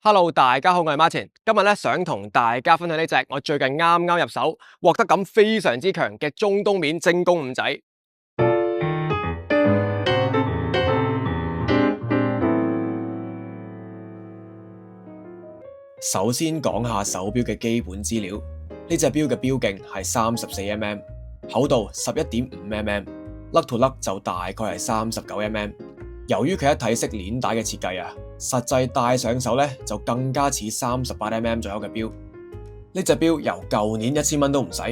Hello，大家好，我係 Martin。今日想同大家分享呢隻我最近啱入手，獲得感非常之強嘅中東面精工五仔。首先講下手錶嘅基本資料，呢隻錶嘅錶徑係34mm，厚度11.5mm，甩to 甩就大概係39mm。由於佢一體式鏈帶嘅設計實際戴上手就更加似38mm 左右嘅錶。呢隻錶由舊年1000蚊都唔使，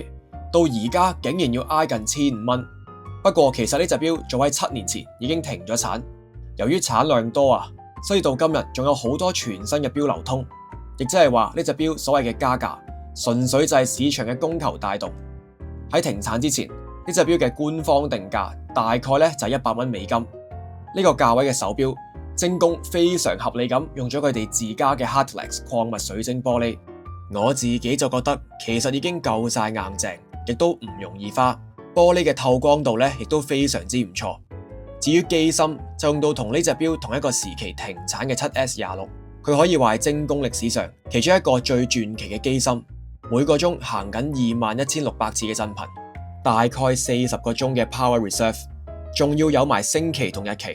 到而家竟然要挨近1500蚊。不過其實呢隻錶早喺7年前已經停咗產，由於產量多所以到今日仲有好多全新嘅錶流通，亦即係話呢隻錶所謂嘅加價，純粹就係市場嘅供求帶動。喺停產之前，呢隻錶嘅官方定價大概就係100蚊美金。呢個價位嘅手錶，精工非常合理咁用咗佢哋自家嘅 Heartlex 礦物水晶玻璃。我自己就覺得其實已經夠晒硬淨，亦都唔容易花。玻璃嘅透光度亦都非常之唔錯。至於機芯就用到同呢隻錶同一個時期停產嘅 7S26，佢可以話係精工歷史上其中一個最傳奇嘅機芯，每個鐘行緊21600次嘅震頻，大概40個鐘嘅 Power Reserve。仲要有埋星期同日期，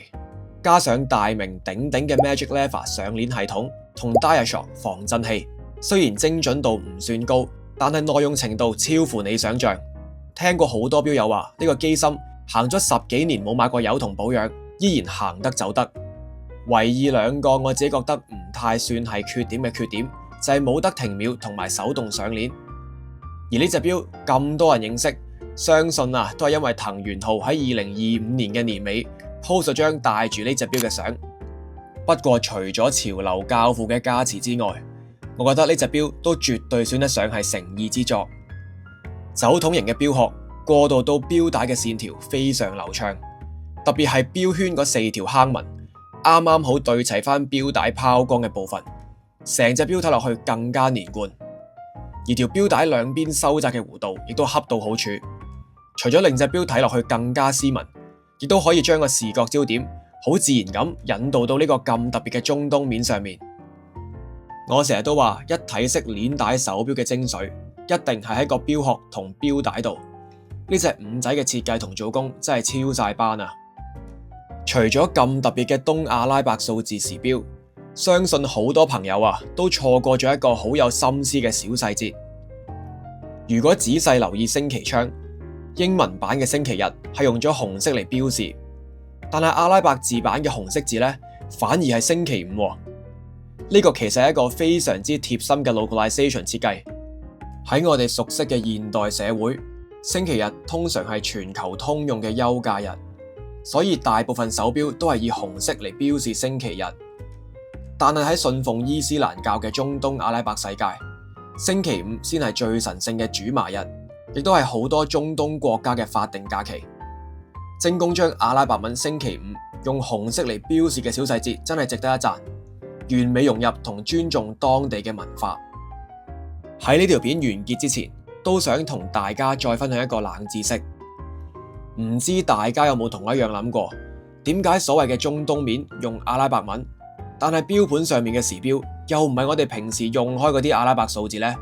加上大名鼎鼎嘅 Magic Lever 上鏈系統同 Diashock 防震器，雖然精準度唔算高，但係耐用程度超乎你想象。聽過好多錶友話呢個機芯行咗10幾年冇買過油同保養，依然行得走得。唯二兩個我自己覺得唔太算係缺點嘅缺點，就係冇得停秒同埋手動上鏈。而呢隻錶咁多人認識，相信都係因為藤原浩喺2025年嘅年尾 post 咗張帶住呢隻錶嘅相。不過除咗潮流教父嘅加持之外，我覺得呢隻錶都絕對算得上係誠意之作。酒桶型嘅錶殼過渡到錶帶嘅線條非常流暢，特別係錶圈嗰4條坑紋，啱啱好對齊翻錶帶拋光嘅部分，成隻錶睇落去更加連貫。而條錶帶兩邊收窄嘅弧度亦都恰到好處。除咗令隻錶睇落去更加斯文，亦都可以將個視覺焦點好自然咁引導到呢個咁特別嘅中東面上面。我成日都話一體式鏈帶手錶嘅精髓一定係喺個錶殼同錶帶度。呢隻五仔嘅設計同做工真係超晒班啊！除咗咁特別嘅東阿拉伯數字時錶，相信好多朋友都錯過咗一個好有心思嘅小細節。如果仔細留意星期窗，英文版嘅星期日係用咗紅色嚟標示，但係阿拉伯字版嘅紅色字反而係星期五。呢個其實係一個非常之貼心嘅 localization 設計。喺我哋熟悉嘅現代社會，星期日通常係全球通用嘅休假日，所以大部分手錶都係以紅色嚟標示星期日。但係喺信奉伊斯蘭教嘅中東阿拉伯世界，星期五先係最神聖嘅主麻日，亦都係好多中東國家嘅法定假期。精工將阿拉伯文星期五用紅色嚟標示嘅小細節真係值得一讚，完美融入同尊重當地嘅文化。喺呢條片完結之前，都想同大家再分享一個冷知識。唔知大家有冇同我一樣諗過，點解所謂嘅中東面用阿拉伯文，但係錶盤上面嘅時錶又唔係我哋平時用開嗰啲阿拉伯數字呢？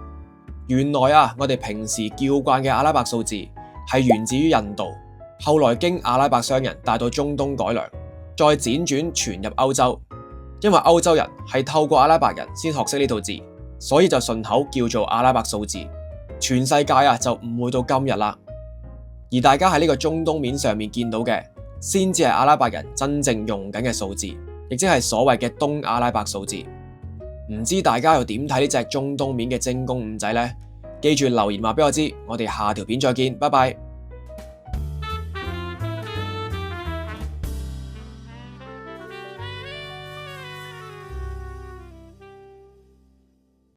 原來我哋平時叫慣嘅阿拉伯數字係源自於印度，後來經阿拉伯商人帶到中東改良，再輾轉傳入歐洲。因為歐洲人係透過阿拉伯人先學識呢套字，所以就順口叫做阿拉伯數字。全世界就誤會到今日啦。而大家喺呢個中東面上面見到嘅，先至係阿拉伯人真正用緊嘅數字，亦即係所謂嘅東阿拉伯數字。唔知大家又點睇呢隻中東面嘅精工五仔呢？記住留言話俾我知，我哋下條片再見，拜拜。